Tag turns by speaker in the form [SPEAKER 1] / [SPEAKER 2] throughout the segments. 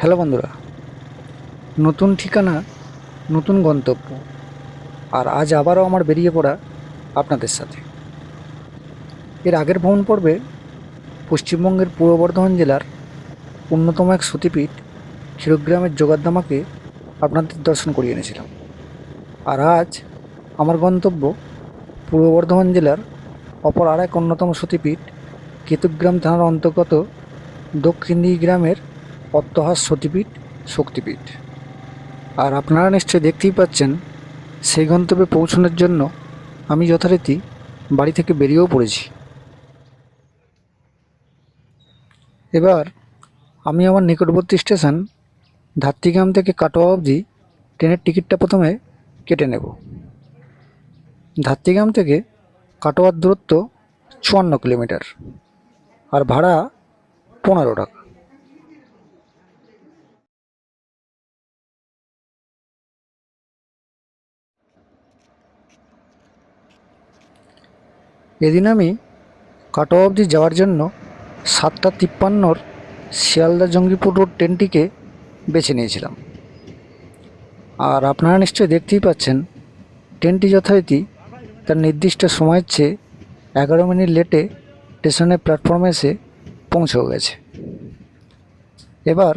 [SPEAKER 1] Hello বন্ধুরা, নতুন ঠিকানা, নতুন গন্তব্য। আর আজ আবারও আমার বেরিয়ে পড়া আপনাদের সাথে। এর আগের ভ্রমণ পর্বে পশ্চিমবঙ্গের পূর্ব বর্ধমান জেলার অন্যতম এক সতীপীঠ ক্ষীরগ্রামের জোগাড়দামাকে আপনাদের দর্শন করিয়ে এনেছিলাম। আর আজ আমার গন্তব্য পূর্ব বর্ধমান জেলার অপর আর এক অন্যতম সতীপীঠ কেতুগ্রাম থানার অন্তর্গত দক্ষিণদিঘি গ্রামের অট্টহাস সতীপীঠ শক্তিপীঠ। আর আপনারা নিশ্চয়ই দেখতেই পাচ্ছেন, সেই গন্তব্যে পৌঁছানোর জন্য আমি যথারীতি বাড়ি থেকে বেরিয়েও পড়েছি। এবার আমি আমার নিকটবর্তী স্টেশন ধাত্রীগ্রাম থেকে কাটোয়া অবধি ট্রেনের টিকিটটা প্রথমে কেটে নেব। ধাত্রীগ্রাম থেকে কাটোয়ার দূরত্ব 54 কিলোমিটার, আর ভাড়া 15 টাকা। এদিন আমি কাটোয়া অবধি যাওয়ার জন্য 7:53 শিয়ালদা জঙ্গিপুর রোড ট্রেনটিকে বেছে নিয়েছিলাম। আর আপনারা নিশ্চয়ই দেখতেই পাচ্ছেন, ট্রেনটি যথারীতি তার নির্দিষ্ট সময়ের চেয়ে 11 মিনিট লেটে স্টেশনের প্ল্যাটফর্মে এসে পৌঁছেও গেছে। এবার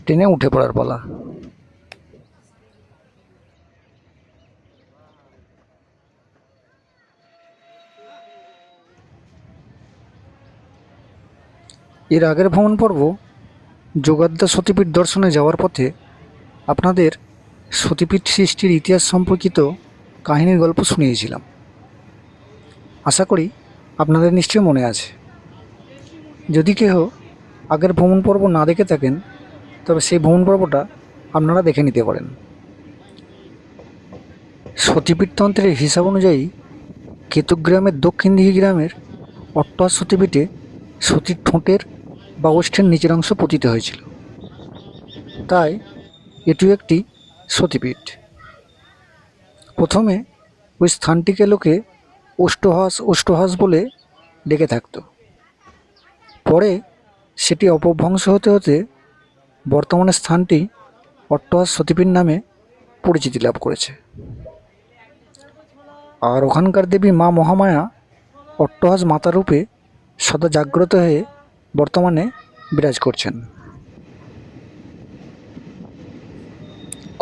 [SPEAKER 1] ট্রেনে উঠে পড়ার পালা। এর আগের ভ্রমণ পর্ব যোগাদ্দা সতীপীঠ দর্শনে যাওয়ার পথে আপনাদের সতীপীঠ সৃষ্টির ইতিহাস সম্পর্কিত কাহিনীর গল্প শুনিয়েছিলাম। আশা করি আপনাদের নিশ্চয়ই মনে আছে। যদি কেহ আগের ভ্রমণ পর্ব না দেখে থাকেন, তবে সেই ভ্রমণ পর্বটা আপনারা দেখে নিতে পারেন। সতীপীঠতন্ত্রের হিসাব অনুযায়ী কেতুগ্রামের দক্ষিণদিঘি গ্রামের অট্টহাস সতীপীঠে সতীর ঠোঁটের বা ওষ্ঠের নিচের অংশ পতিত হয়েছিল, তাই এটিও একটি সতীপীঠ। প্রথমে ওই স্থানটিকে লোকে অষ্টহাস বলে ডেকে থাকত। পরে সেটি অপভ্রংশ হতে হতে বর্তমানে স্থানটি অট্টহাস সতীপীঠ নামে পরিচিতি লাভ করেছে। আর ওখানকার দেবী মা মহামায়া অট্টহাস মাতা রূপে সদা জাগ্রত হয়ে বর্তমানে বিরাজ করছেন।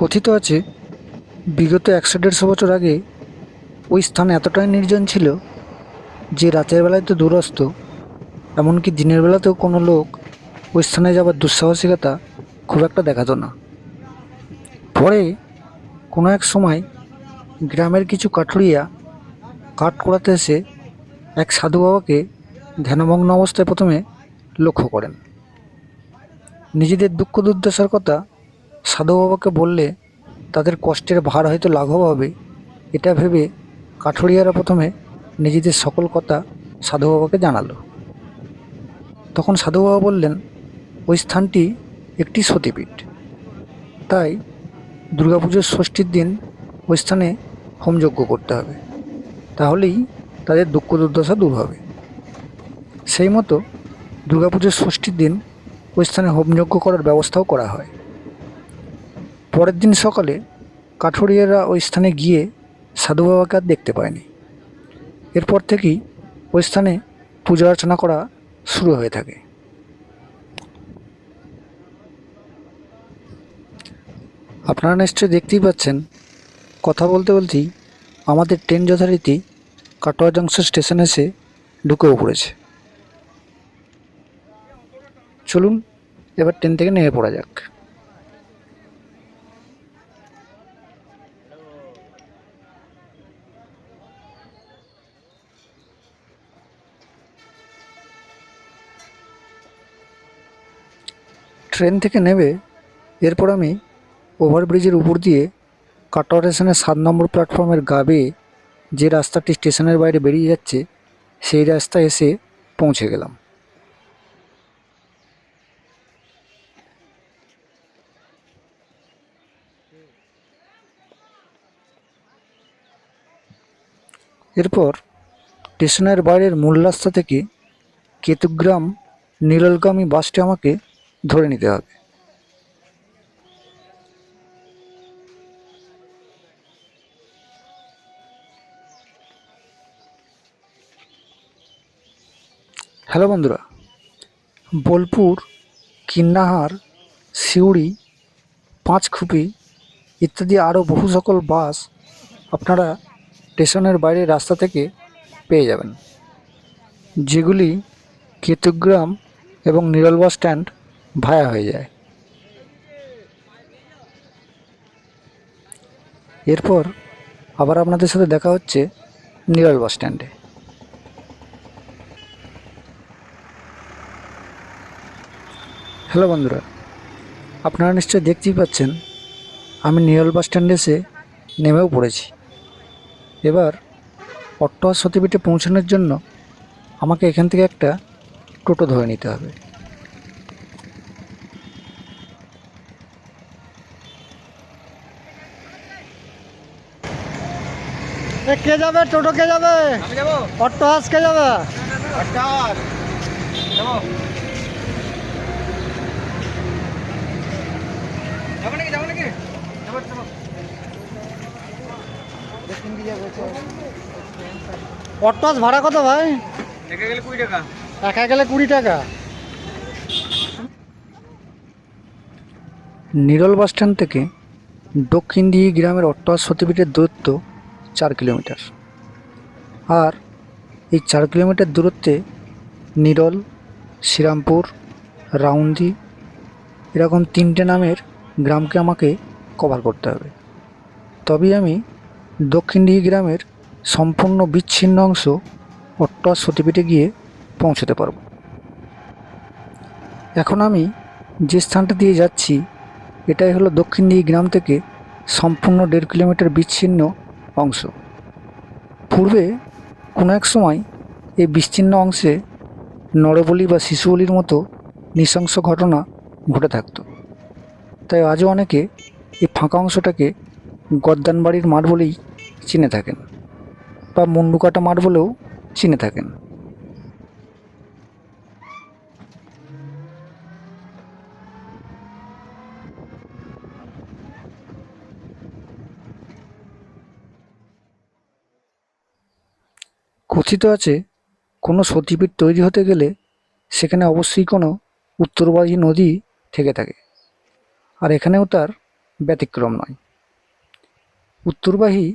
[SPEAKER 1] কথিত আছে, বিগত 100-150 বছর আগে ওই স্থান এতটাই নির্জন ছিল যে রাতের বেলায় তো দূরস্থ, এমনকি দিনের বেলাতেও কোনো লোক ওই স্থানে যাবার দুঃসাহসিকতা খুব একটা দেখাতো না। পরে কোনো এক সময় গ্রামের কিছু কাঠুরিয়া কাঠ কোড়াতে এসে এক সাধু বাবাকে ধ্যানমগ্ন অবস্থায় প্রথমে লক্ষ্য করেন। নিজেদের দুঃখ দুর্দশার কথা সাধু বাবাকে বললে তাদের কষ্টের ভার হয়তো লাঘব হবে, এটা ভেবে কাঠুরিয়ারা প্রথমে নিজেদের সকল কথা সাধু বাবাকে জানালো। তখন সাধু বাবা বললেন, ওই স্থানটি একটি সতীপীঠ, তাই দুর্গাপুজোর ষষ্ঠীর দিন ওই স্থানে হোমযজ্ঞ করতে হবে, তাহলেই তাদের দুঃখ দুর্দশা দূর হবে। সেই মতো দুর্গাপুজোর ষষ্ঠীর দিন ওই স্থানে হোমযজ্ঞ করার ব্যবস্থাও করা হয়। পরের দিন সকালে কাঠুরিয়ারা ওই স্থানে গিয়ে সাধু বাবাকে আর দেখতে পায়নি। এরপর থেকেই ওই স্থানে পূজা অর্চনা করা শুরু হয়ে থাকে। আপনারা নিশ্চয়ই দেখতেই পাচ্ছেন, কথা বলতে বলতেই আমাদের ট্রেন যথারীতি কাটোয়া জংশন স্টেশনে এসে ঢুকেও পড়েছে। চলুন এবার ট্রেন থেকে নেমে পড়া যাক। ট্রেন থেকে নেমে এরপর আমি ওভারব্রিজের উপর দিয়ে কাটোয়া স্টেশনের 7 নম্বর প্ল্যাটফর্মের গা বেয়ে যে রাস্তাটি স্টেশনের বাইরে বেরিয়ে যাচ্ছে, সেই রাস্তায় এসে পৌঁছে গেলাম। এরপর স্টেশনের বাইরের মূল রাস্তা থেকে কেতুগ্রাম নীললগামী বাসটি আমাকে ধরে নিতে হবে। হ্যালো বন্ধুরা, বোলপুর, কিন্নাহার, সিউড়ি, পাঁচখুপি ইত্যাদি আরও বহু সকল বাস আপনারা স্টেশনের বাইরে রাস্তা থেকে পেয়ে যাবেন, যেগুলি কেতুগ্রাম এবং নিরল বাস স্ট্যান্ড ভায়া হয়ে যায়। এরপর আবার আপনাদের সাথে দেখা হচ্ছে নিরল বাস স্ট্যান্ডে। হ্যালো বন্ধুরা, আপনারা নিশ্চয়ই দেখতেই পাচ্ছেন আমি নিরল বাস স্ট্যান্ডে এসে নেমেও পড়েছি। এবার অট্টহাস সতীপীঠে পৌঁছানোর জন্য আমাকে এখান থেকে একটা টোটো ধরে নিতে হবে।
[SPEAKER 2] কে যাবে? টোটো কে যাবে?
[SPEAKER 3] আমি যাবো।
[SPEAKER 2] অট্টহাস কে যাবে?
[SPEAKER 3] অট্টহাস যাবো। যাবো নাকি? যাবো নাকি? যাবো যাবো।
[SPEAKER 2] অট্টহাস ভাড়া কত ভাই?
[SPEAKER 3] একা গেলে 20 টাকা।
[SPEAKER 2] একা গেলে 20 টাকা।
[SPEAKER 1] নিরল বাস স্ট্যান্ড থেকে দক্ষিণ দিঘি গ্রামের অট্টহাস সতীপীঠের দূরত্ব 4 কিলোমিটার। আর এই 4 কিলোমিটার দূরত্বে নিরল, শ্রীরামপুর, রাউন্দি এরকম 3টে নামের গ্রামকে আমাকে কভার করতে হবে। তবেই আমি দক্ষিণ দিঘি গ্রামের সম্পূর্ণ বিচ্ছিন্ন অংশ অট্টহাস সতীপীঠে গিয়ে পৌঁছতে পারব। এখন আমি যে স্থানটা দিয়ে যাচ্ছি এটাই হলো দক্ষিণ দিঘি গ্রাম থেকে সম্পূর্ণ 1.5 কিলোমিটার বিচ্ছিন্ন অংশ। পূর্বে কোনো এক সময় এই বিস্তীর্ণ অংশে নরবলি বা শিশুবলির মতো নৃশংস ঘটনা ঘটে থাকত। তাই আজও অনেকে এই ফাঁকা অংশটাকে গদ্দানবাড়ির মাঠ বলেই চিনে থাকেন বা মুন্ডুকাটা মাঠ বলেও চিনে থাকেন। কথিত আছে কোনো সতীপীঠ তৈরি হতে গেলে সেখানে অবশ্যই কোনো উত্তরবাহী নদী থেকে থাকে, আর এখানেও তার ব্যতিক্রম নয়। উত্তরবাহী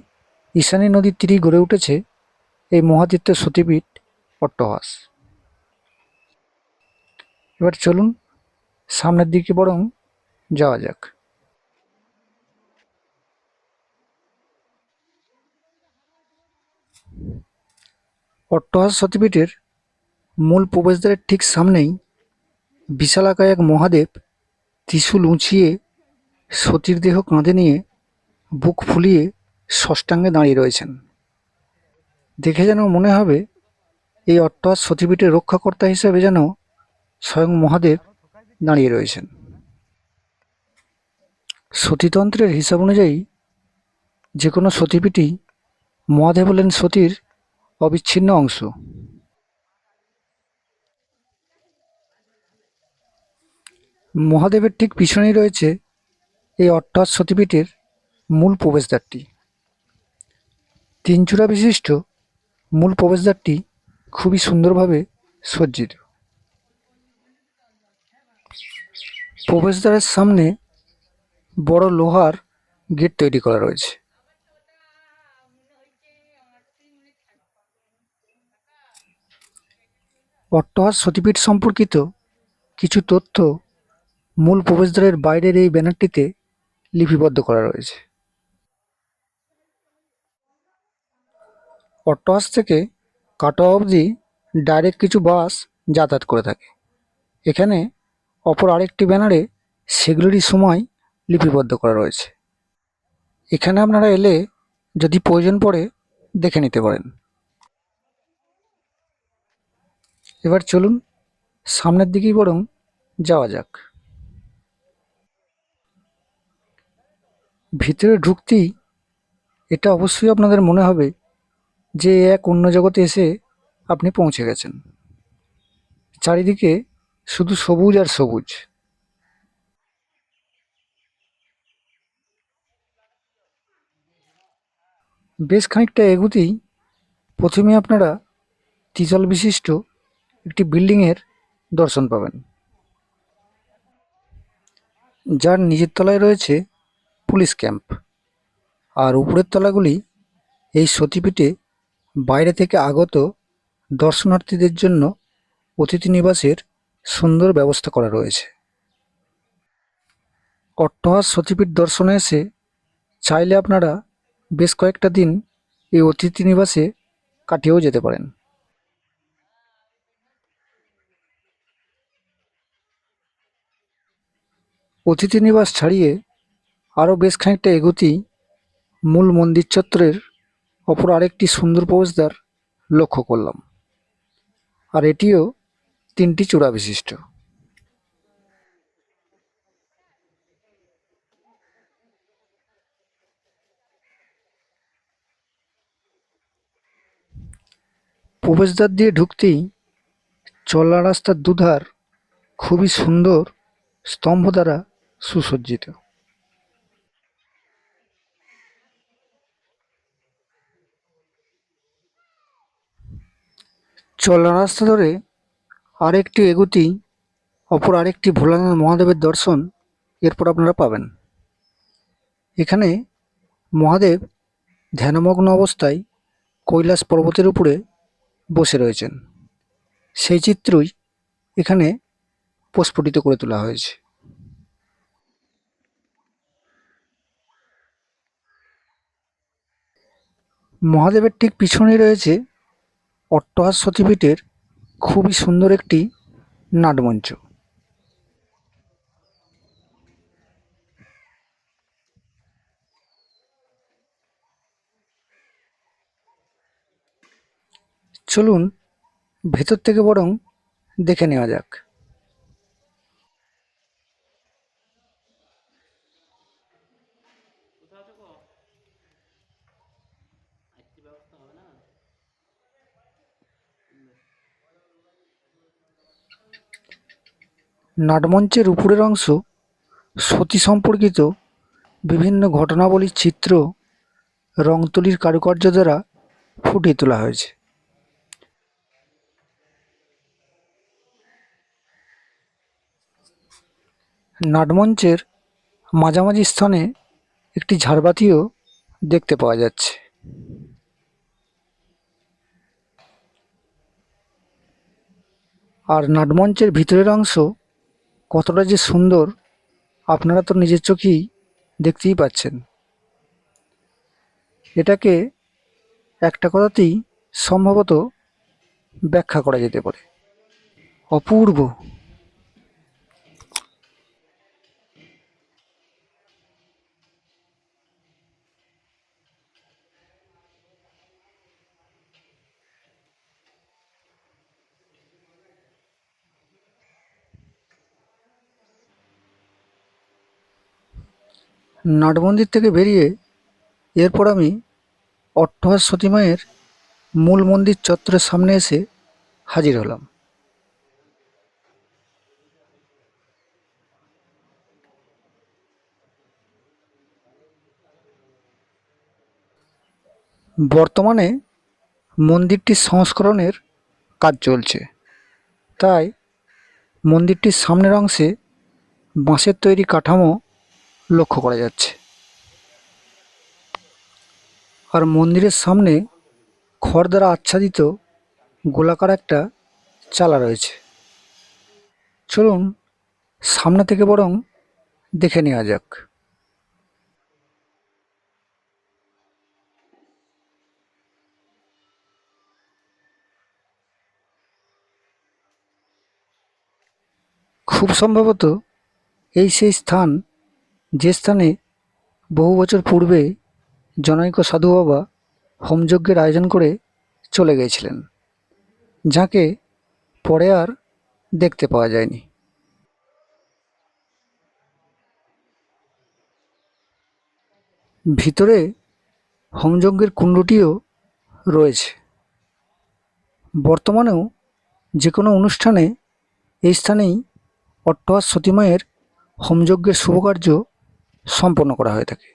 [SPEAKER 1] ঈশানী নদীর তীরেই গড়ে উঠেছে এই মহাতীর্থের সতীপীঠ অট্টহাস। এবার চলুন সামনের দিকে বরং যাওয়া যাক। অট্টহাস সতীপীঠের মূল প্রবেশদ্বারের ঠিক সামনেই বিশালাকায় এক মহাদেব ত্রিশূল উঁচিয়ে সতীর দেহ কাঁধে নিয়ে বুক ফুলিয়ে ষষ্ঠাঙ্গে দাঁড়িয়ে রয়েছেন। দেখে যেন মনে হবে এই অট্টহাস সতীপীঠের রক্ষাকর্তা হিসেবে যেন স্বয়ং মহাদেব দাঁড়িয়ে রয়েছেন। সতীতন্ত্রের হিসাব অনুযায়ী যে কোনো সতীপীঠই মহাদেব হলেন সতীর অবিচ্ছিন্ন অংশ। মহাদেবের ঠিক পিছনেই রয়েছে এই অট্টহাস সতীপীঠের মূল প্রবেশদ্বারটি। 3 চূড়া বিশিষ্ট মূল প্রবেশদ্বারটি খুবই সুন্দরভাবে সজ্জিত। প্রবেশদ্বারের সামনে বড় লোহার গেট তৈরি করা রয়েছে। অট্টহাস সতীপীঠ সম্পর্কিত কিছু তথ্য মূল প্রবেশদ্বারের বাইরের এই ব্যানারটিতে লিপিবদ্ধ করা রয়েছে। অট্টহাস থেকে কাটোয়া অবধি ডাইরেক্ট কিছু বাস যাতায়াত করে থাকে। এখানে অপর আরেকটি ব্যানারে সেগুলোরই সময় লিপিবদ্ধ করা রয়েছে। এখানে আপনারা এলে যদি প্রয়োজন পড়ে দেখে নিতে পারেন। এবার চলুন সামনের দিকেই বরং যাওয়া যাক। ভিতরে ঢুকতেই এটা অবশ্যই আপনাদের মনে হবে যে এক অন্য জগতে এসে আপনি পৌঁছে গেছেন। চারিদিকে শুধু সবুজ আর সবুজ। বেশ খানিকটা এগুতেই প্রথমে আপনারা 3 তল বিশিষ্ট একটি বিল্ডিংয়ের দর্শন পাবেন, যার নিচের তলায় রয়েছে পুলিশ ক্যাম্প, আর উপরের তলাগুলি এই সতীপীঠে বাইরে থেকে আগত দর্শনার্থীদের জন্য অতিথি নিবাসের সুন্দর ব্যবস্থা করা রয়েছে। অট্টহাস সতীপীঠ দর্শনে এসে চাইলে আপনারা বেশ কয়েকটা দিন এই অতিথি নিবাসে কাটিয়েও যেতে পারেন। অতিথি নিবাস ছাড়িয়ে আরও বেশ খানিকটা এগোতেই মূল মন্দির চত্বরের অপর আরেকটি সুন্দর প্রবেশদ্বার লক্ষ্য করলাম, আর এটিও 3টি চূড়া বিশিষ্ট। প্রবেশদ্বার দিয়ে ঢুকতেই চলা রাস্তার দুধার খুবই সুন্দর স্তম্ভ দ্বারা সুসজ্জিত। চলা রাস্তা ধরে আরেকটি এগোতেই অপর আরেকটি ভোলানাথ মহাদেবের দর্শন এরপর আপনারা পাবেন। এখানে মহাদেব ধ্যানমগ্ন অবস্থায় কৈলাস পর্বতের উপরে বসে রয়েছেন, সেই চিত্রই এখানে প্রস্ফুটিত করে তোলা হয়েছে। মহাদেবের ঠিক পিছনেই রয়েছে অট্টহাস সতীপীঠের খুবই সুন্দর একটি নাটমঞ্চ। চলুন ভেতর থেকে বরং দেখে নেওয়া যাক। নাটমঞ্চের উপরের অংশ সতী সম্পর্কিত বিভিন্ন ঘটনাবলীর চিত্র রং তুলির কারুকার্য দ্বারা ফুটিয়ে তোলা হয়েছে। নাটমঞ্চের মাঝামাঝি স্থানে একটি ঝাড়বাতিও দেখতে পাওয়া যাচ্ছে। আর নাটমঞ্চের ভিতরের অংশ কতটা যে সুন্দর আপনারা তো নিজের চোখেই দেখতেই পাচ্ছেন। এটাকে একটা কথাতেই সম্ভবত ব্যাখ্যা করা যেতে পারে, অপূর্ব। নাটমন্দির থেকে বেরিয়ে এরপর আমি অট্টহাস সতী মায়ের মূল মন্দির চত্বরের সামনে এসে হাজির হলাম। বর্তমানে মন্দিরটির সংস্করণের কাজ চলছে, তাই মন্দিরটির সামনের অংশে বাঁশের তৈরি কাঠামো লক্ষ্য করা যাচ্ছে, আর মন্দিরের সামনে খড় দ্বারা আচ্ছাদিত গোলাকার একটা চালা রয়েছে। চলুন সামনে থেকে বরং দেখে নেওয়া যাক। খুব সম্ভবত এই সেই স্থান যে স্থানে বহু বছর পূর্বে জনৈক সাধু বাবা হোমযজ্ঞের আয়োজন করে চলে গিয়েছিলেন, যাকে পরে আর দেখতে পাওয়া যায়নি। ভিতরে হোমযজ্ঞের কুণ্ডটিও রয়েছে। বর্তমানেও যে কোনো অনুষ্ঠানে এই স্থানেই অট্টহাস সতী মায়ের হোমযজ্ঞের শুভকার্য সম্পন্ন করা হয়ে থাকে।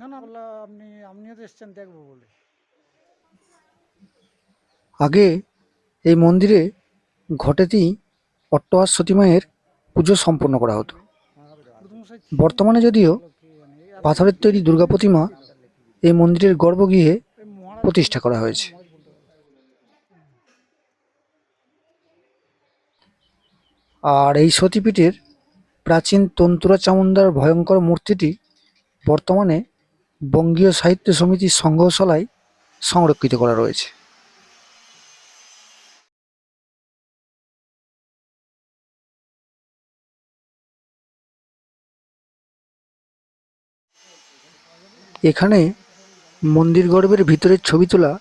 [SPEAKER 2] না না বললাম আপনিও তো এসছেন দেখবো বলে।
[SPEAKER 1] আগে এই মন্দিরে ঘটেতেই অট্টহাস সতী মায়ের পুজো সম্পন্ন করা হতো। বর্তমানে যদিও পাথরের তৈরি দুর্গা প্রতিমা এই মন্দিরের গর্ভগৃহে প্রতিষ্ঠা করা হয়েছে। আর এই সতীপীঠের প্রাচীন তন্তুরা চামুন্ডার ভয়ঙ্কর মূর্তিটি বর্তমানে বঙ্গীয় সাহিত্য সমিতির সংগ্রহশালায় সংরক্ষিত করা রয়েছে। এখানে মন্দির গর্ভের ভিতরের ছবি তোলা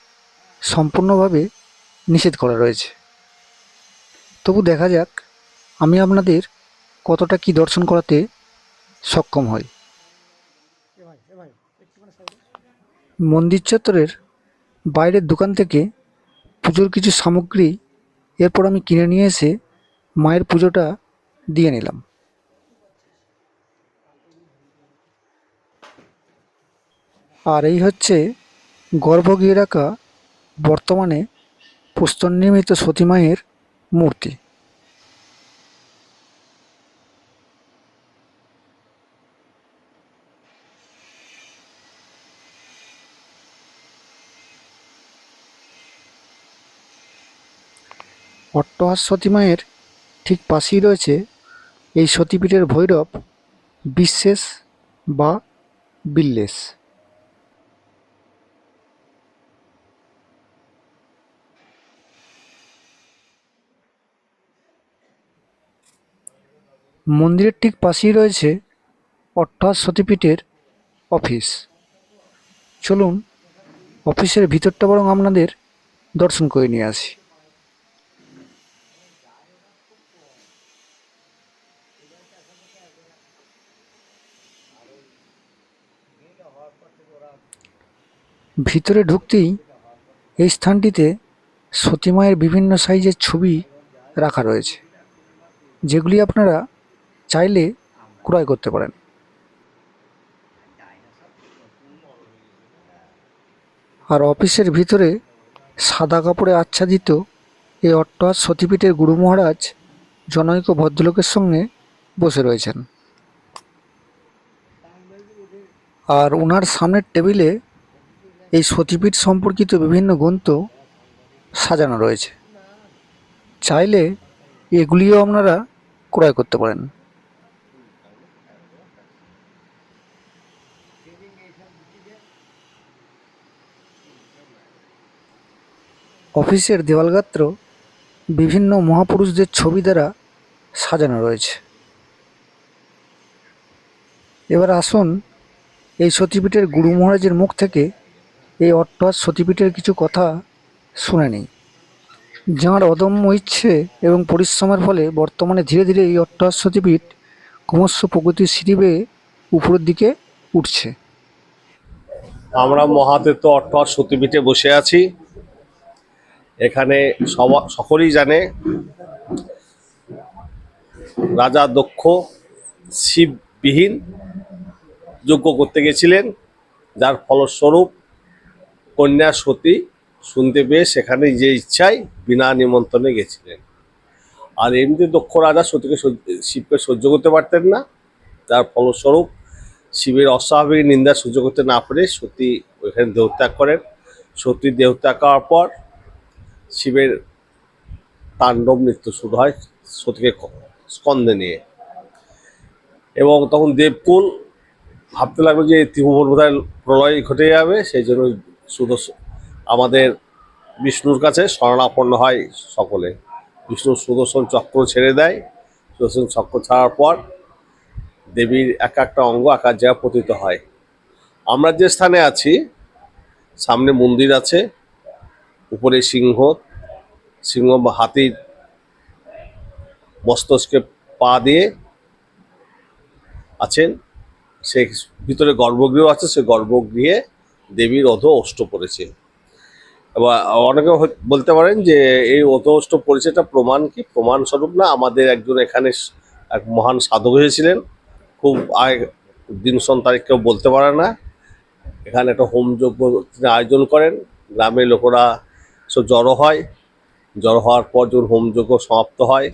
[SPEAKER 1] সম্পূর্ণভাবে নিষেধ করা রয়েছে। তবু দেখা যাক আমি আপনাদের কতটা কি দর্শন করাতে সক্ষম হই। মন্দির চত্বরের বাইরের দোকান থেকে পুজোর কিছু সামগ্রী এরপর আমি কিনে নিয়ে এসে মায়ের পুজোটা দিয়ে নিলাম। আর এই হচ্ছে গর্ভগৃহে রাখা বর্তমানে প্রস্তর নির্মিত সতী মায়ের মূর্তি। অট্টহাস সতী মায়ের ঠিক পাশেই রয়েছে এই সতীপীঠের ভৈরব বিশ্বেশ বা বিল্লেশ। মন্দিরের ঠিক পাশেই রয়েছে অট্টহাস সতীপীঠের অফিস। চলুন অফিসের ভিতরটা বরং আপনাদের দর্শন করে নিয়ে আসি। ভিতরে ঢুকতেই এই স্থানটিতে সতী মায়ের বিভিন্ন সাইজের ছবি রাখা রয়েছে, যেগুলি আপনারা চাইলে ক্রয় করতে পারেন। আর অফিসের ভিতরে সাদা কাপড়ে আচ্ছাদিত এই অট্টহাস সতীপীঠের গুরু মহারাজ জনৈক ভদ্রলোকের সঙ্গে বসে রয়েছেন। আর ওনার সামনের টেবিলে এই সতীপীঠ সম্পর্কিত বিভিন্ন গ্রন্থ সাজানো রয়েছে, চাইলে এগুলিও আপনারা ক্রয় করতে পারেন। অফিসের দেওয়ালগাত্র বিভিন্ন মহাপুরুষদের ছবি দ্বারা সাজানো রয়েছে। এবার আসুন এই সতীপীঠের গুরু মহারাজের মুখ থেকে এই অট্টহাস সতীপীঠের কিছু কথা শুনে নিই। যাঁর অদম্য ইচ্ছে এবং পরিশ্রমের ফলে বর্তমানে ধীরে ধীরে এই অট্টহাস সতীপীঠ ক্রমশ প্রগতির সিঁড়ি বেয়ে উপরের দিকে উঠছে।
[SPEAKER 4] আমরা মহাতীর্থ অট্টহাস সতীপীঠে বসে আছি। এখানে সকলেই জানে রাজা দক্ষ শিববিহীন যজ্ঞ করতে গেছিলেন, যার ফলস্বরূপ কন্যা সতী শুনতে পেয়ে সেখানে যে ইচ্ছায় বিনা নিমন্ত্রণে গেছিলেন। আর এমনি দক্ষ রাজা শিবকে সহ্য করতে পারতেন না, যার ফলস্বরূপ শিবের অস্বাভাবিক নিন্দা সহ্য করতে না পেরে সতী ওইখানে দেহত্যাগ করেন। সতী দেহত্যাগ করার পর শিবের তাণ্ডব নৃত্য শুরু হয় সতীকে স্কন্ধে নিয়ে। এবং তখন দেবকুল ভাবতে লাগলো যে ত্রিভুবন বোধহয় প্রলয় ঘটে যাবে, সেই জন্য আমাদের বিষ্ণুর কাছে শরণাপন্ন হয় সকলে। বিষ্ণু সুদর্শন চক্র ছেড়ে দেয়। সুদর্শন চক্র ছাড়ার পর দেবীর এক একটা অঙ্গ আকার জায়গা পতিত হয়। আমরা যে স্থানে আছি সামনে মন্দির আছে, উপরে সিংহ বা হাতির মস্তকে পা দিয়ে আছেন। সে ভিতরে গর্ভগৃহ আছে, সে গর্ভগৃহে দেবীর অধ অষ্ট পড়েছে। এবার অনেকে বলতে পারেন যে এই অধ অষ্ট পড়েছে, এটা প্রমাণ কি? প্রমাণ স্বরূপ না, আমাদের একজন এখানে এক মহান সাধক হয়েছিলেন, খুব দিন সন তারিখ কেউ বলতে পারে না, এখানে একটা হোমযজ্ঞ তিনি আয়োজন করেন। গ্রামের লোকেরা সব জড়ো হয়। জড়ো হওয়ার পর যখন হোমযজ্ঞ সমাপ্ত হয়,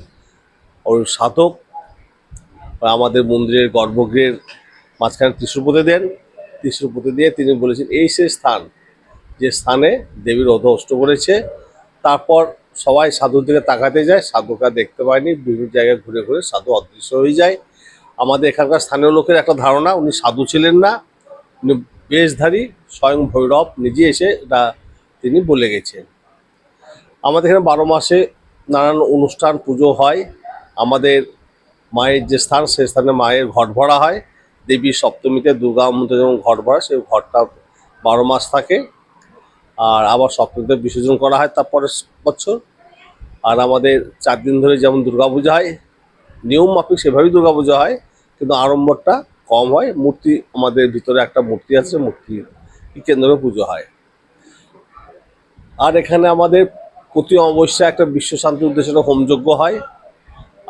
[SPEAKER 4] ওই সাধক আমাদের মন্দিরের গর্ভগৃহের মাঝখানে ত্রিশূল পুঁতে দেন। ত্রিশূল পুঁতে দিয়ে তিনি বলেছেন এই সেই স্থান যে স্থানে দেবীর রথ অষ্ট করেছে। তারপর সবাই সাধুর দিকে তাকাতে যায়, সাধুকে দেখতে পায়নি, বিভিন্ন জায়গায় ঘুরে ঘুরে সাধু অদৃশ্য হয়ে যায়। আমাদের এখানকার স্থানীয় লোকের একটা ধারণা উনি সাধু ছিলেন না, উনি বেশধারী স্বয়ং ভৈরব নিজে এসে এটা তিনি বলে গেছেন। আমাদের এখানে 12 মাসে নানান অনুষ্ঠান পুজো হয়। আমাদের মায়ের যে স্থান সেই স্থানে মায়ের ঘট ভরা হয়। দেবীর সপ্তমীতে দুর্গা মন্দিরে যেমন ঘট ভরা, সেই ঘরটা 12 মাস থাকে। আর আবার সপ্তমীতে বিসর্জন করা হয় তার পরের বছর। আর আমাদের 4 দিন ধরে যেমন দুর্গাপূজা হয়, নিয়ম মাফিক সেভাবেই দুর্গাপূজা হয়, কিন্তু আড়ম্বরটা কম হয়। মূর্তি আমাদের ভিতরে একটা মূর্তি আছে, মূর্তি কেন্দ্র করে পুজো হয়। আর এখানে আমাদের প্রতি অমাবস্যায় একটা বিশ্ব শান্তির উদ্দেশ্যে একটা হোমযজ্ঞ হয়।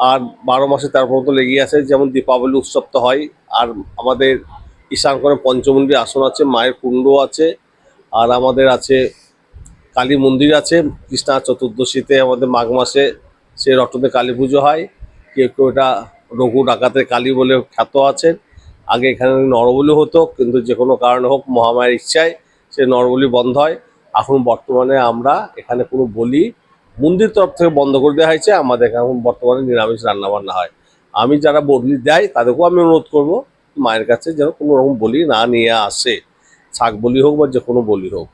[SPEAKER 4] আর 12 মাসে 13 পর্যন্ত লেগে আছে, যেমন দীপাবলি উৎসব তো হয়। আর আমাদের ঈশান কোণে পঞ্চমুণ্ডী আসন আছে, মায়ের কুণ্ড আছে। আর আমাদের আছে কালী মন্দির আছে। কৃষ্ণা চতুর্দশীতে আমাদের মাঘ মাসে সে রটতে কালী পুজো হয়। কেউ কেউ এটা রঘু ডাকাতের কালী বলে খ্যাত আছেন। আগে এখানে নরবলি হতো, কিন্তু যে কোনো কারণে হোক মহামায়ের ইচ্ছায় সে নরবলি বন্ধ হয়। এখন বর্তমানে আমরা এখানে কোনো বলি মন্দির তরফ থেকে বন্ধ করে দেওয়া হয়েছে। আমাদের এখন বর্তমানে নিরামিষ রান্নাবান্না হয়। আমি যারা বলি দেয় তাদেরকেও আমি অনুরোধ করব মায়ের কাছে যেন কোনো রকম বলি না নিয়ে আসে, শাক বলি হোক বা যে কোনো বলি হোক।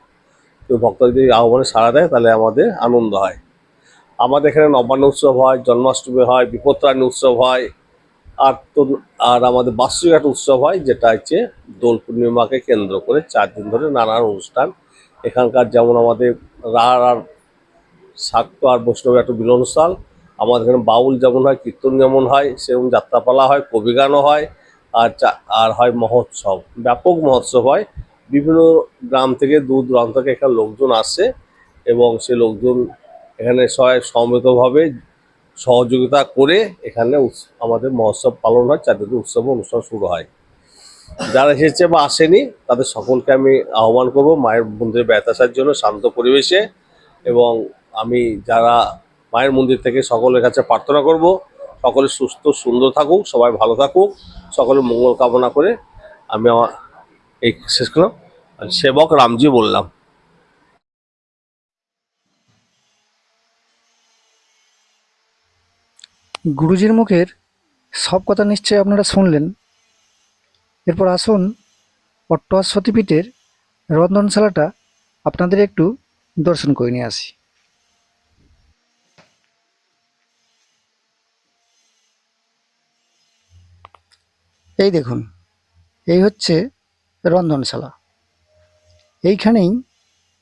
[SPEAKER 4] তো ভক্তরা যদি আহ্বানে সাড়া দেয় তাহলে আমাদের আনন্দ হয়। আমাদের এখানে নবান্ন উৎসব হয়, জন্মাষ্টমী হয়, বিপত্তারিণী উৎসব হয়। আর তো আর আমাদের বাৎসরিক একটা উৎসব হয়, যেটা হচ্ছে দোল পূর্ণিমাকে কেন্দ্র করে 4 দিন ধরে নানান অনুষ্ঠান। এখানকার যেমন আমাদের রাঢ় আর শাক্ত আর বৈষ্ণবের একটা মিলনস্থল। আমাদের এখানে বাউল যেমন হয়, কীর্তন যেমন হয়, সেরকম যাত্রাপালা হয়, কবিগানও হয়। আর হয় মহোৎসব, ব্যাপক মহোৎসব হয়। বিভিন্ন গ্রাম থেকে দূর দূরান্ত থেকে এখানে লোকজন আসে এবং সে লোকজন এখানে সবাই সমবেতভাবে সহযোগিতা করে এখানে আমাদের মহোৎসব পালন হয়। 4 দিন উৎসব অনুষ্ঠান শুরু হয়। যারা এসেছে বা আসেনি তাদের সকলকে আমি আহ্বান করব মায়ের মন্দিরে বেড়াতে আসার জন্য শান্ত পরিবেশে। এবং আমি যারা মায়ের মন্দির থেকে সকলের কাছে প্রার্থনা করব সকলে সুস্থ সুন্দর থাকুক, সবাই ভালো থাকুক, সকলের মঙ্গল কামনা করে আমি আমার এই শেষ করলাম। সেবক রামজি বললাম।
[SPEAKER 1] গুরুজির মুখের সব কথা নিশ্চয়ই আপনারা শুনলেন। এরপর আসুন অট্টহাস সতীপীঠের রন্ধনশালাটা আপনাদের একটু দর্শন করে নিয়ে আসি। এই দেখুন, এই হচ্ছে রন্ধনশালা। এইখানেই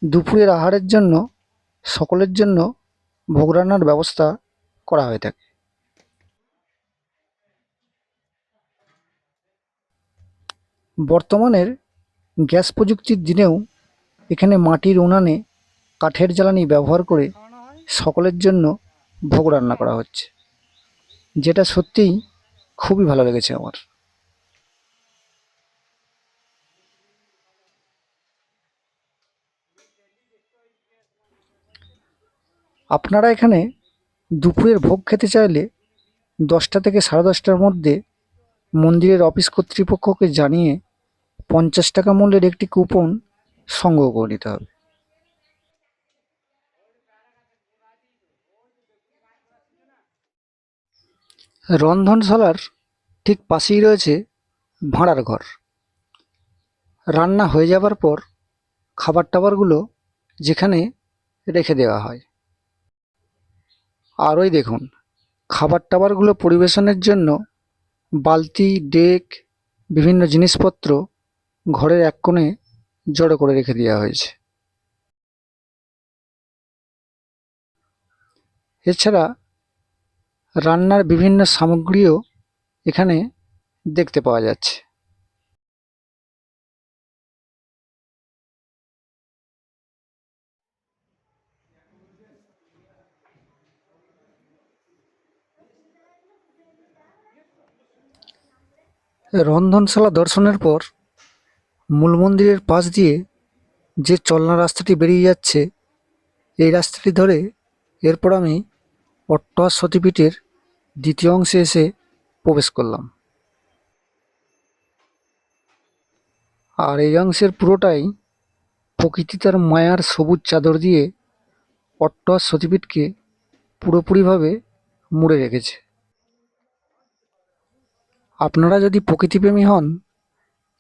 [SPEAKER 1] দুপুরের আহারের জন্য সকলের জন্য ভোগ রান্নার ব্যবস্থা করা হয়ে থাকে। বর্তমানের গ্যাস প্রযুক্তির দিনেও এখানে মাটির উনানে কাঠের জ্বালানি ব্যবহার করে সকলের জন্য ভোগ রান্না করা হচ্ছে, যেটা সত্যিই খুবই ভালো লেগেছে আমার। আপনারা এখানে দুপুরের ভোগ খেতে চাইলে 10টা থেকে 10:30টার মধ্যে মন্দিরের অফিস কর্তৃপক্ষকে জানিয়ে 50 টাকা মূল্যের একটি কুপন সংগ্রহ করে নিতে হবে। রন্ধনশালার ঠিক পাশেই রয়েছে ভাঁড়ার ঘর। রান্না হয়ে যাবার পর খাবার টাবারগুলো যেখানে রেখে দেওয়া হয়। আর ওই দেখুন, খাবার টাবারগুলো পরিবেশনের জন্য বালতি, ডেক, বিভিন্ন জিনিসপত্র ঘরের এক কোণে জড়ো করে রেখে দেওয়া হয়েছে। এছাড়া রান্নার বিভিন্ন সামগ্রীও এখানে দেখতে পাওয়া যাচ্ছে। রন্ধনশালা দর্শনের পর মূল মন্দিরের পাশ দিয়ে যে চলনা রাস্তাটি বেরিয়ে যাচ্ছে, এই রাস্তাটি ধরে এরপর আমি অট্টহাস সতীপীঠের দ্বিতীয় অংশে এসে প্রবেশ করলাম। আর এই অংশের পুরোটাই প্রকৃতি তার মায়ার সবুজ চাদর দিয়ে অট্টহাস সতীপীঠকে পুরোপুরিভাবে মুড়ে রেখেছে। আপনারা যদি প্রকৃতিপ্রেমী হন,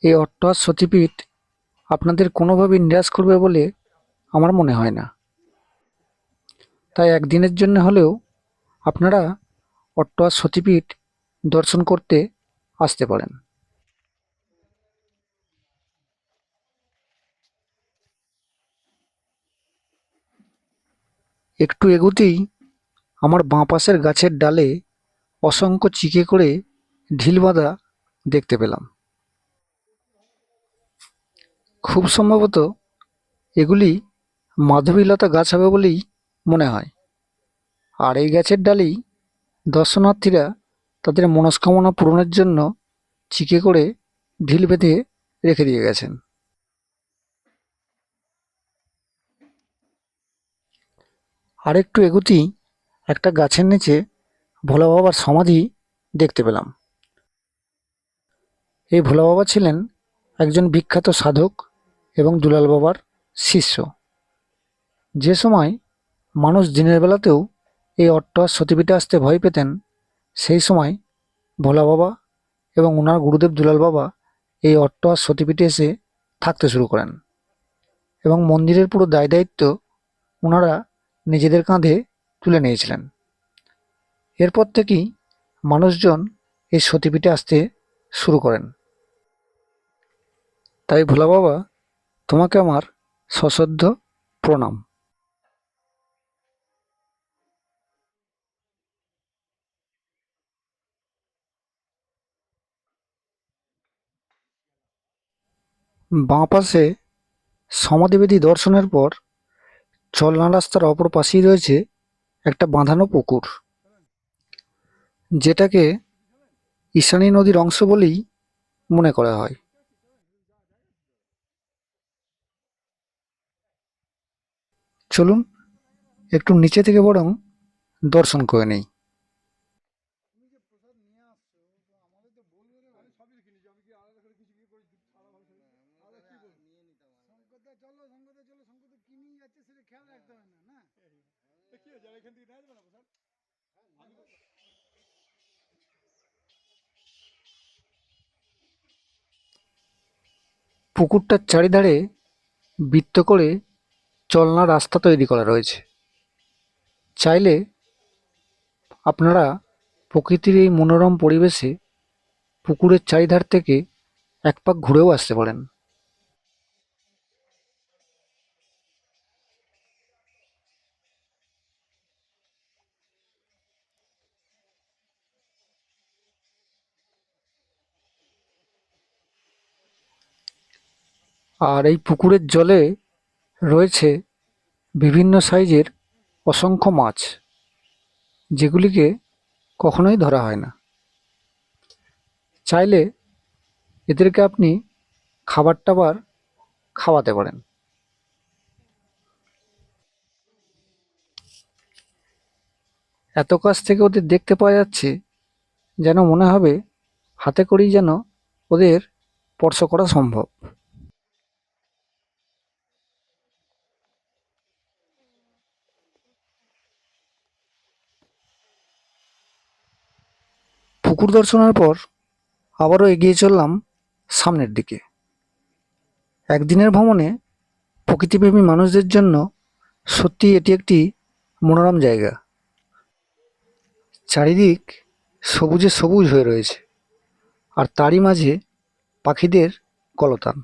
[SPEAKER 1] এই অট্টহাস সতীপীঠ আপনাদের কোনোভাবেই নিরাশ করবে বলে আমার মনে হয় না। তাই একদিনের জন্য হলেও আপনারা অট্টহাস সতীপীঠ দর্শন করতে আসতে পারেন। একটু এগোতেই আমার বাঁ পাশের গাছের ডালে অসংখ্য চিকে করে ঢিল বাঁধা দেখতে পেলাম। খুব সম্ভবত এগুলি মাধবীলতা গাছ হবে বলেই মনে হয়। আর এই গাছের ডালেই দর্শনার্থীরা তাদের মনস্কামনা পূরণের জন্য চিকে করে ঢিল বেঁধে রেখে দিয়ে গেছেন। আর একটু এগোতেই একটা গাছের নিচে ভোলা বাবার সমাধি দেখতে পেলাম। এই ভোলা বাবা ছিলেন একজন বিখ্যাত সাধক এবং দুলাল বাবার শিষ্য। যে সময় মানুষ দিনের বেলাতেও এই অট্টহাস সতীপীঠে আসতে ভয় পেতেন, সেই সময় ভোলা বাবা এবং ওনার গুরুদেব দুলাল বাবা এই অট্টহাস সতীপীঠে এসে থাকতে শুরু করেন এবং মন্দিরের পুরো দায় দায়িত্ব ওনারা নিজেদের কাঁধে তুলে নিয়েছিলেন। এরপর থেকেই মানুষজন এই সতীপীঠে আসতে শুরু করেন। তাই ভোলা বাবা, তোমাকে আমার সশ্রদ্ধ প্রণাম। বাঁ পাশে সমাধিবেদী দর্শনের পর চলনা রাস্তার অপর পাশেই রয়েছে একটা বাঁধানো পুকুর, যেটাকে ঈশানী নদীর অংশ বলেই মনে করা হয়। চলুন একটু নিচে থেকে বরং দর্শন করে নেই। পুকুরটার চারিধারে বৃত্ত করে চলনা রাস্তা তৈরি করা রয়েছে। চাইলে আপনারা প্রকৃতির এই মনোরম পরিবেশে পুকুরের চারিধার থেকে এক পাক ঘুরেও আসতে পারেন। আর এই পুকুরের জলে রয়েছে বিভিন্ন সাইজের অসংখ্য মাছ, যেগুলিকে কখনোই ধরা হয় না। চাইলে এদেরকে আপনি খাবার টাবার খাওয়াতে পারেন। এত কাছ থেকে ওদের দেখতে পাওয়া যাচ্ছে যেন মনে হবে হাতে করেই যেন ওদের স্পর্শ করা সম্ভব। পুকুর দর্শনের পর আবারও এগিয়ে চললাম সামনের দিকে। একদিনের ভ্রমণে প্রকৃতিপ্রেমী মানুষদের জন্য সত্যি এটি একটি মনোরম জায়গা। চারিদিক সবুজে সবুজ হয়ে রয়েছে, আর তারই মাঝে পাখিদের কলতান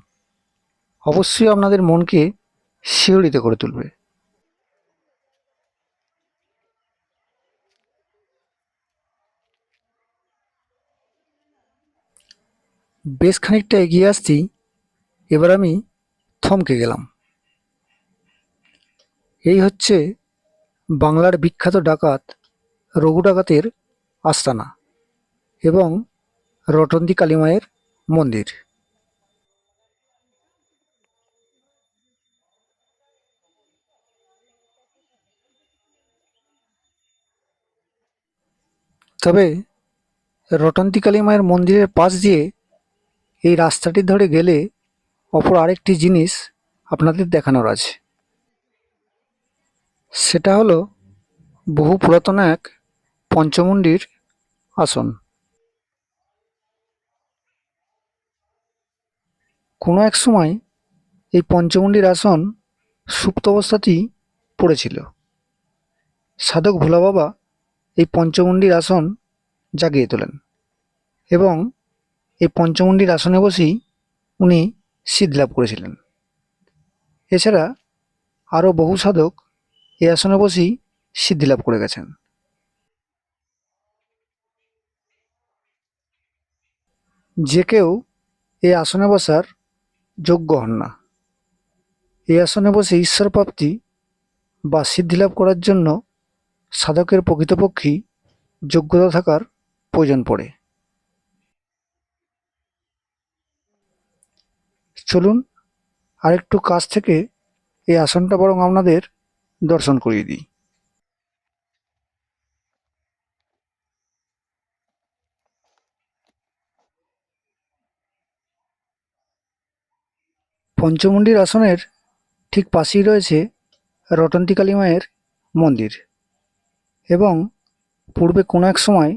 [SPEAKER 1] অবশ্যই আপনাদের মনকে শিহরিত করে তুলবে। বেশ খানিকটা এগিয়ে আসতেই এবার আমি থমকে গেলাম। এই হচ্ছে বাংলার বিখ্যাত ডাকাত রঘু ডাকাতের আস্তানা এবং রটন্তী কালী মায়ের মন্দির। তবে রটন্তী কালী মায়ের মন্দিরের পাশ দিয়ে এই রাস্তাটি ধরে গেলে অপর আরেকটি জিনিস আপনাদের দেখানোর আছে। সেটা হলো বহু পুরাতন এক পঞ্চমুণ্ডির আসন। কোনো এক সময় এই পঞ্চমুণ্ডির আসন সুপ্ত অবস্থাতেই পড়েছিল। সাধক ভোলা বাবা এই পঞ্চমুণ্ডির আসন জাগিয়ে তোলেন এবং এই পঞ্চমুণ্ডির আসনে বসেই উনি সিদ্ধিলাভ করেছিলেন। এছাড়া আরও বহু সাধক এই আসনে বসেই সিদ্ধিলাভ করে গেছেন। যে কেউ এই আসনে বসার যোগ্য হন না। এই আসনে বসে ঈশ্বর প্রাপ্তি বা সিদ্ধিলাভ করার জন্য সাধকের প্রকৃতপক্ষেই যোগ্যতা থাকার প্রয়োজন পড়ে। চলুন আরেকটু কাছ থেকে এই আসনটা বরং আপনাদের দর্শন করিয়ে দিই। পঞ্চমুণ্ডির আসনের ঠিক পাশেই রয়েছে রটন্তী কালী মায়ের মন্দির এবং পূর্বে কোনো এক সময়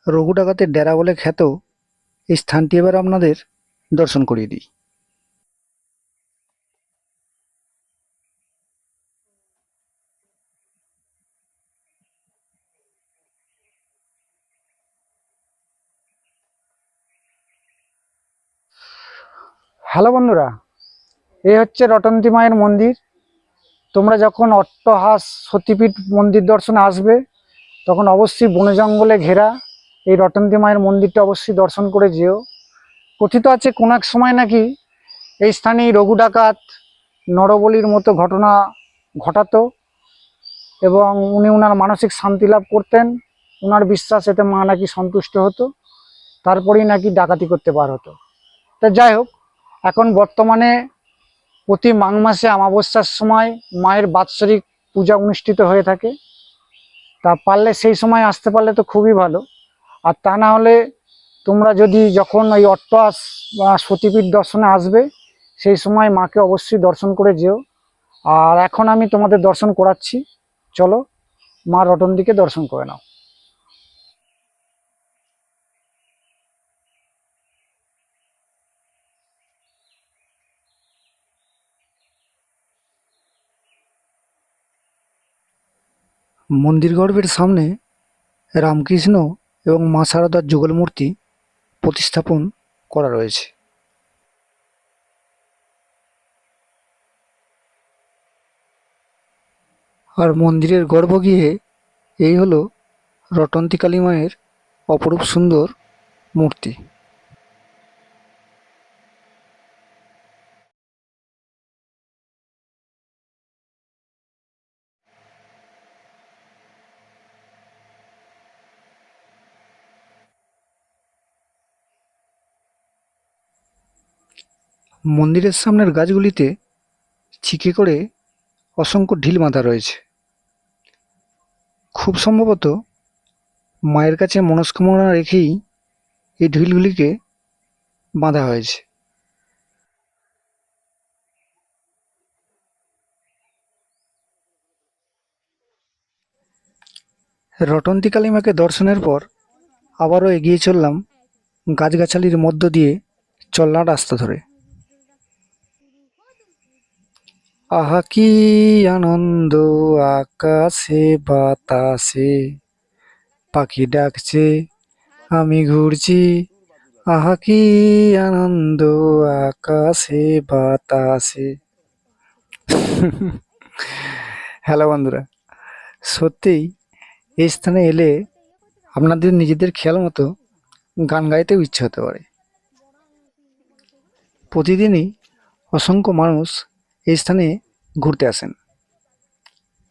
[SPEAKER 1] রঘু ডাকাতের ডেরা বলে খ্যাত এই স্থানটি এবার আপনাদের দর্শন করিয়ে দিই।
[SPEAKER 2] হ্যালো বন্ধুরা, এই হচ্ছে রটন্তী মায়ের মন্দির। তোমরা যখন অট্টহাস সতীপীঠ মন্দির দর্শনে আসবে তখন অবশ্যই বনে জঙ্গলে ঘেরা এই রটন্তী মায়ের মন্দিরটা অবশ্যই দর্শন করে যেও। কথিত আছে কোনো এক সময় নাকি এই স্থানে রঘু ডাকাত নরবলির মতো ঘটনা ঘটাতো এবং উনি ওনার মানসিক শান্তি লাভ করতেন। ওনার বিশ্বাস এতে মা নাকি সন্তুষ্ট হতো, তারপরেই নাকি ডাকাতি করতে পার হতো। তা যাই হোক, এখন বর্তমানে প্রতি মাঘ মাসে অমাবস্যার সময় মায়ের বাৎসরিক পূজা অনুষ্ঠিত হয়ে থাকে। তা পারলে সেই সময় আসতে পারলে তো খুবই ভালো, আর তা না হলে তোমরা যদি যখন ওই অট্টহাস বা সতীপীঠ দর্শনে আসবে সেই সময় মাকে অবশ্যই দর্শন করে যেও। আর এখন আমি তোমাদের দর্শন করাচ্ছি, চলো মা রটন্তীকে দর্শন করে নাও।
[SPEAKER 1] মন্দির গর্ভের সামনে রামকৃষ্ণ এবং মা শারদার যুগল মূর্তি প্রতিস্থাপন করা রয়েছে। আর মন্দিরের গর্ভগৃহে এই হলো রটন্তী কালী মায়ের অপরূপ সুন্দর মূর্তি। মন্দিরের সামনের গাছগুলিতে চিকে করে অসংখ্য ঢিল বাঁধা রয়েছে। খুব সম্ভবত মায়ের কাছে মনস্কামনা রেখেই এই ঢিলগুলিকে বাঁধা হয়েছে। রটন্তী কালী মাকে দর্শনের পর আবারও এগিয়ে চললাম গাছগাছালির মধ্য দিয়ে চলনা রাস্তা ধরে। আহা কি আনন্দ আকাশে বাতাসে, পাখি ডাকছে আমি ঘুরছি। আহা কি আনন্দ আকাশে বাতাসে। হ্যালো বন্ধুরা, সত্যিই এই স্থানে এলে আপনাদের নিজেদের খেয়াল মতো গান গাইতেও ইচ্ছে হতে পারে। প্রতিদিনই অসংখ্য মানুষ এই স্থানে ঘুরতে আসেন।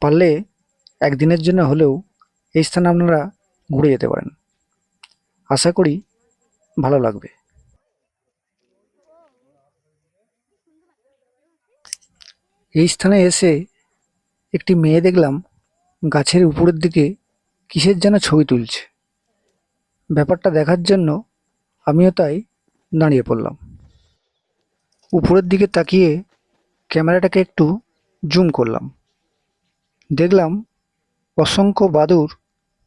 [SPEAKER 1] পারলে একদিনের জন্য হলেও এই স্থানে আপনারা ঘুরে যেতে পারেন। আশা করি ভালো লাগবে। এই স্থানে এসে একটি মেয়ে দেখলাম গাছের উপরের দিকে কিসের যেন ছবি তুলছে। ব্যাপারটা দেখার জন্য আমিও তাই দাঁড়িয়ে পড়লাম। উপরের দিকে তাকিয়ে ক্যামেরাটাকে একটু জুম করলাম। দেখলাম অসংখ্য বাদুড়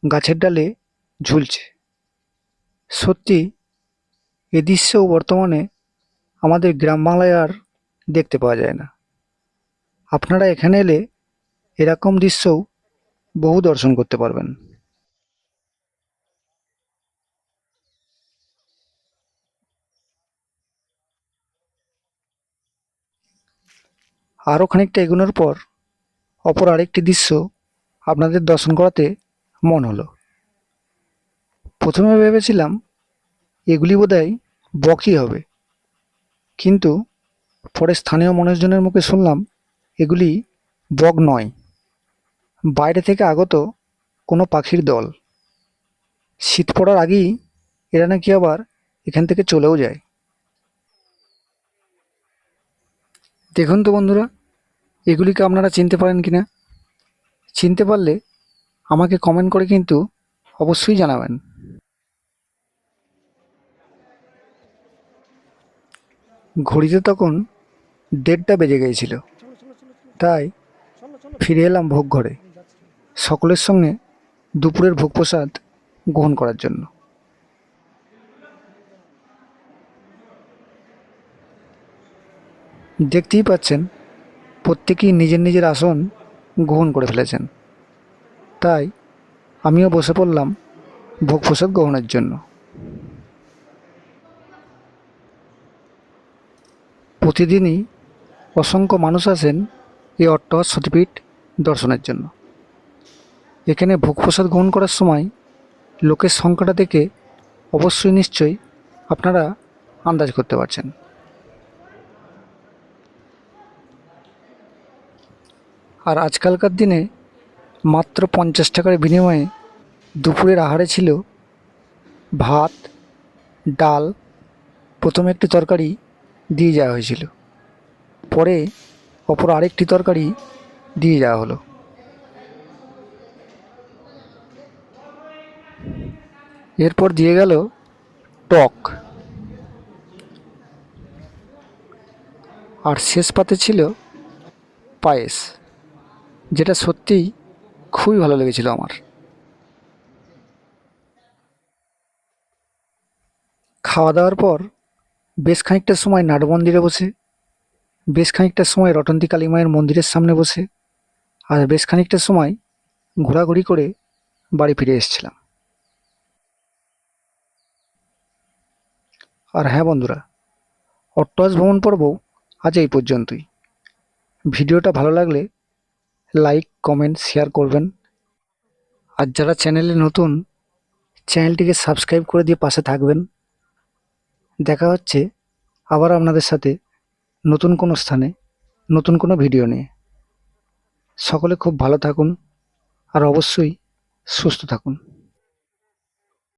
[SPEAKER 1] গাছের ডালে ঝুলছে। সত্যি এ দৃশ্যও বর্তমানে আমাদের গ্রাম বাংলায় আর দেখতে পাওয়া যায় না। আপনারা এখানে এলে এরকম দৃশ্যও বহু দর্শন করতে পারবেন। আরও খানিকটা এগোনোর পর অপর আরেকটি দৃশ্য আপনাদের দর্শন করাতে মন হলো। প্রথমে ভেবেছিলাম এগুলি বোধহয় বকই হবে, কিন্তু পরে স্থানীয় মানুষজনের মুখে শুনলাম এগুলি বক নয়, বাইরে থেকে আগত কোনো পাখির দল। শীত পড়ার আগেই এরা নাকি আবার এখান থেকে চলেও যায়। দেখুন তো বন্ধুরা, এগুলিকে আপনারা চিনতে পারেন কিনা? চিনতে পারলে আমাকে কমেন্ট করে কিন্তু অবশ্যই জানাবেন। ঘড়িতে তখন 1:30 বেজে গিয়েছিল, তাই ফিরে এলাম ভোগ ঘরে সকলের সঙ্গে দুপুরের ভোগ প্রসাদ গ্রহণ করার জন্য। দেখতেই পাচ্ছেন প্রত্যেকেই নিজের নিজের আসন গ্রহণ করে ফেলেছেন, তাই আমিও বসে পড়লাম ভোগ প্রসাদ গ্রহণের জন্য। প্রতিদিনই অসংখ্য মানুষ আসেন এই অট্টহাস সতীপীঠ দর্শনের জন্য। এখানে ভোগ প্রসাদ গ্রহণ করার সময় লোকের সংখ্যাটা দেখে অবশ্যই নিশ্চয়ই আপনারা আন্দাজ করতে পারছেন। আর আজকালকার দিনে মাত্র 50 টাকার বিনিময়ে দুপুরের আহারে ছিল ভাত, ডাল, প্রথমে একটি তরকারি দিয়ে যাওয়া হয়েছিল, পরে অপর আরেকটি তরকারি দিয়ে যাওয়া হলো। এরপর দিয়ে গেল টক, আর শেষ পাতে ছিল পায়েস, যেটা সত্যিই খুবই ভালো লেগেছিল আমার। খাওয়া দাওয়ার পর বেশ খানিকটা সময় নাট মন্দিরে বসে, বেশ খানিকটা সময় রটন্তী কালী মায়ের মন্দিরের সামনে বসে, আর বেশ খানিকটা সময় ঘোরাঘুরি করে বাড়ি ফিরে এসেছিলাম। আর হ্যাঁ বন্ধুরা, অট্টহাস ভ্রমণ পর্ব আজ এই পর্যন্তই। ভিডিওটা ভালো লাগলে লাইক, কমেন্ট, শেয়ার করবেন। আর যারা চ্যানেলে নতুন, চ্যানেলটিকে সাবস্ক্রাইব করে দিয়ে পাশে থাকবেন। দেখা হচ্ছে আবার আপনাদের সাথে নতুন কোনো স্থানে নতুন কোনো ভিডিও নিয়ে। সকলে খুব ভালো থাকুন আর অবশ্যই সুস্থ থাকুন।